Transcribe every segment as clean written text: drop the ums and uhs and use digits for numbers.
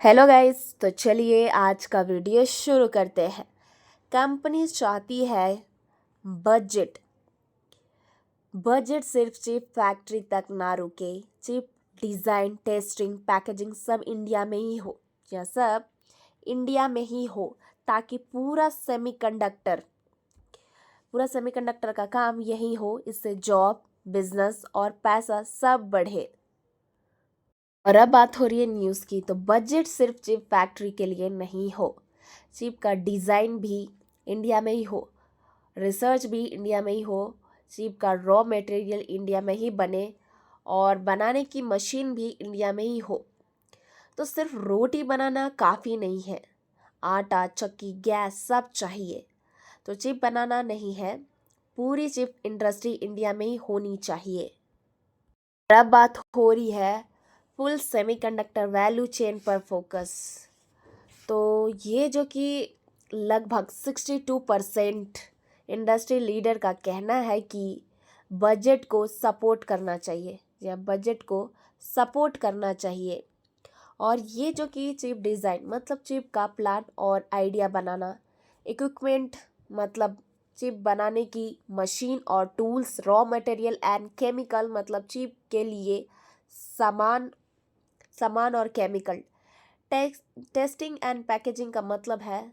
Hello guys, तो चलिए आज का वीडियो शुरू करते हैं। कंपनी चाहती है बजट बजट सिर्फ चिप फैक्ट्री तक ना रुके। चिप डिज़ाइन, टेस्टिंग, पैकेजिंग सब इंडिया में ही हो। यह सब इंडिया में ही हो ताकि पूरा सेमीकंडक्टर का काम यही हो। इससे जॉब, बिजनेस और पैसा सब बढ़े। और अब बात हो रही है न्यूज़ की, तो बजट सिर्फ चिप फैक्ट्री के लिए नहीं हो। चिप का डिज़ाइन भी इंडिया में ही हो, रिसर्च भी इंडिया में ही हो, चिप का रॉ मटेरियल इंडिया में ही बने और बनाने की मशीन भी इंडिया में ही हो। तो सिर्फ रोटी बनाना काफ़ी नहीं है, आटा, चक्की, गैस सब चाहिए। तो चिप बनाना नहीं है, पूरी चिप इंडस्ट्री इंडिया में ही होनी चाहिए। और अब बात हो रही है फुल सेमीकंडक्टर वैल्यू चेन पर फोकस। तो ये जो कि लगभग 62% इंडस्ट्री लीडर का कहना है कि बजट को सपोर्ट करना चाहिए या बजट को सपोर्ट करना चाहिए। और ये जो कि चिप डिज़ाइन मतलब चिप का प्लान और आइडिया बनाना, इक्विपमेंट मतलब चिप बनाने की मशीन और tools, raw material and chemical मतलब चिप के लिए सामान सामान और केमिकल, टेस्टिंग एंड पैकेजिंग का मतलब है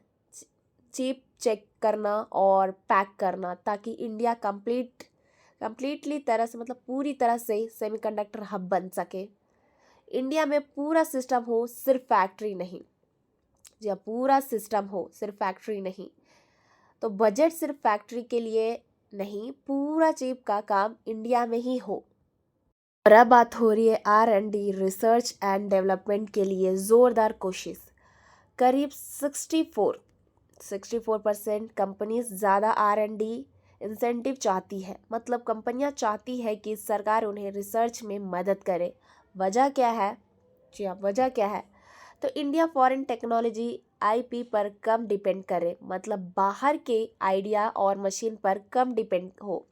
चिप चेक करना और पैक करना ताकि इंडिया कंप्लीटली तरह से मतलब पूरी तरह से सेमीकंडक्टर हब बन सके। इंडिया में पूरा सिस्टम हो, सिर्फ फैक्ट्री नहीं। या पूरा सिस्टम हो, सिर्फ फैक्ट्री नहीं। तो बजट सिर्फ फैक्ट्री के लिए नहीं, पूरा चिप का काम इंडिया में ही हो। और अब बात हो रही है R&D, रिसर्च एंड डेवलपमेंट के लिए ज़ोरदार कोशिश। करीब 64% कंपनीज ज़्यादा R&D इंसेंटिव चाहती है। मतलब कंपनियां चाहती है कि सरकार उन्हें रिसर्च में मदद करे। वजह क्या है? जी हाँ, वजह क्या है? तो इंडिया फॉरेन टेक्नोलॉजी IP पर कम डिपेंड करे, मतलब बाहर के आइडिया और मशीन पर कम डिपेंड हो।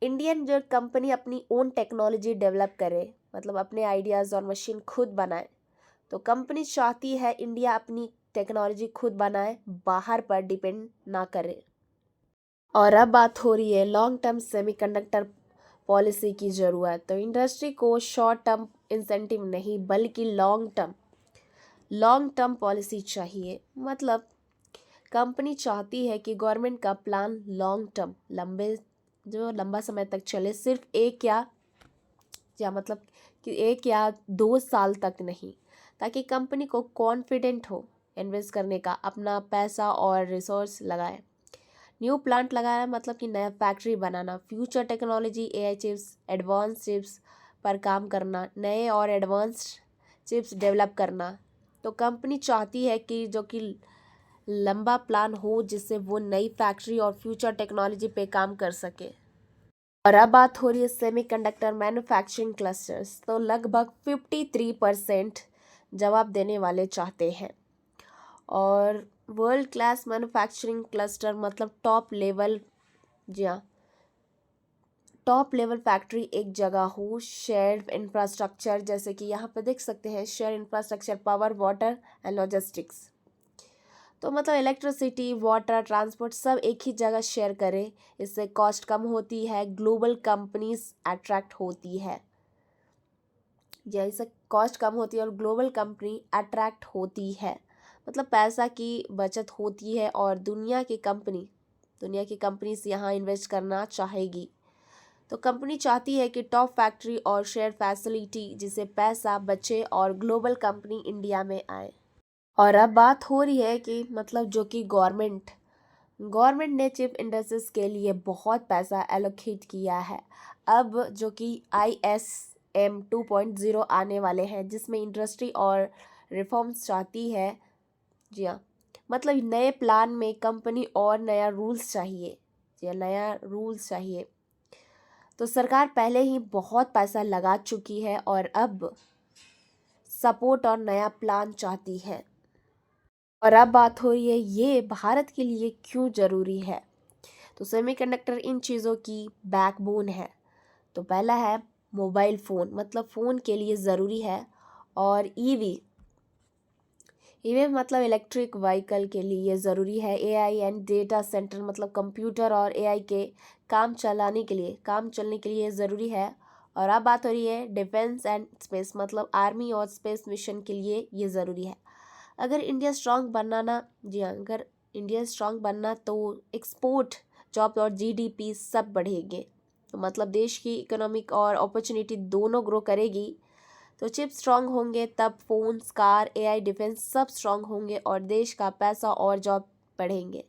इंडियन जो कंपनी अपनी ओन टेक्नोलॉजी डेवलप करे, मतलब अपने आइडियाज़ और मशीन खुद बनाए। तो कंपनी चाहती है इंडिया अपनी टेक्नोलॉजी खुद बनाए, बाहर पर डिपेंड ना करे। और अब बात हो रही है लॉन्ग टर्म सेमीकंडक्टर पॉलिसी की ज़रूरत। तो इंडस्ट्री को शॉर्ट टर्म इंसेंटिव नहीं बल्कि लॉन्ग टर्म पॉलिसी चाहिए। मतलब कंपनी चाहती है कि गवर्नमेंट का प्लान लॉन्ग टर्म, लंबा समय तक चले, सिर्फ मतलब कि 1 या 2 साल तक नहीं, ताकि कंपनी को कॉन्फिडेंट हो इन्वेस्ट करने का, अपना पैसा और रिसोर्स लगाए। न्यू प्लांट लगाना मतलब कि नया फैक्ट्री बनाना, future technology, AI chips, advance chips पर काम करना, नए और एडवांस्ड चिप्स डेवलप करना। तो कंपनी चाहती है कि जो कि लंबा प्लान हो जिससे वो नई फैक्ट्री और फ्यूचर टेक्नोलॉजी पे काम कर सके। और अब बात हो रही है सेमीकंडक्टर मैन्युफैक्चरिंग क्लस्टर्स। तो लगभग 53% जवाब देने वाले चाहते हैं। और वर्ल्ड क्लास मैन्युफैक्चरिंग क्लस्टर मतलब टॉप लेवल, जी हाँ, टॉप लेवल फैक्ट्री एक जगह हो। शेयर इंफ्रास्ट्रक्चर, जैसे कि यहाँ पे देख सकते हैं, share infrastructure, power, water and logistics. तो मतलब इलेक्ट्रिसिटी, वाटर, ट्रांसपोर्ट सब एक ही जगह शेयर करे। इससे कॉस्ट कम होती है, ग्लोबल कंपनीज अट्रैक्ट होती है। जैसे कॉस्ट कम होती है और ग्लोबल कंपनी अट्रैक्ट होती है, मतलब पैसा की बचत होती है और दुनिया की कंपनीज यहाँ इन्वेस्ट करना चाहेगी। तो कंपनी चाहती है कि टॉप फैक्ट्री और शेयर फैसिलिटी, जिससे पैसा बचे और ग्लोबल कंपनी इंडिया में आए। और अब बात हो रही है कि मतलब जो कि गवर्नमेंट ने चिप इंडस्ट्रीज के लिए बहुत पैसा एलोकेट किया है। अब जो कि ISM 2.0 आने वाले हैं, जिसमें इंडस्ट्री और रिफॉर्म्स चाहती है। जी हाँ, मतलब नए प्लान में कंपनी और नया रूल्स चाहिए। तो सरकार पहले ही बहुत पैसा लगा चुकी है और अब सपोर्ट और नया प्लान चाहती है। और अब बात हो रही है ये भारत के लिए क्यों ज़रूरी है। तो सेमीकंडक्टर इन चीज़ों की बैकबोन है। तो पहला है मोबाइल फ़ोन, मतलब फ़ोन के लिए ज़रूरी है। और EV ईवी मतलब इलेक्ट्रिक व्हीकल के लिए ये ज़रूरी है। एआई एंड डेटा सेंटर मतलब कंप्यूटर और एआई के काम चलने के लिए ये ज़रूरी है। और अब बात हो रही है डिफेंस एंड स्पेस मतलब आर्मी और स्पेस मिशन के लिए ये ज़रूरी है। अगर इंडिया स्ट्रांग बनना ना जी हाँ, अगर इंडिया स्ट्रांग बनना तो एक्सपोर्ट, जॉब और जीडीपी सब बढ़ेंगे। तो मतलब देश की इकोनॉमिक और अपॉर्चुनिटी दोनों ग्रो करेगी। तो चिप स्ट्रांग होंगे तब फोन्स, कार, एआई, डिफेंस सब स्ट्रांग होंगे और देश का पैसा और जॉब बढ़ेंगे।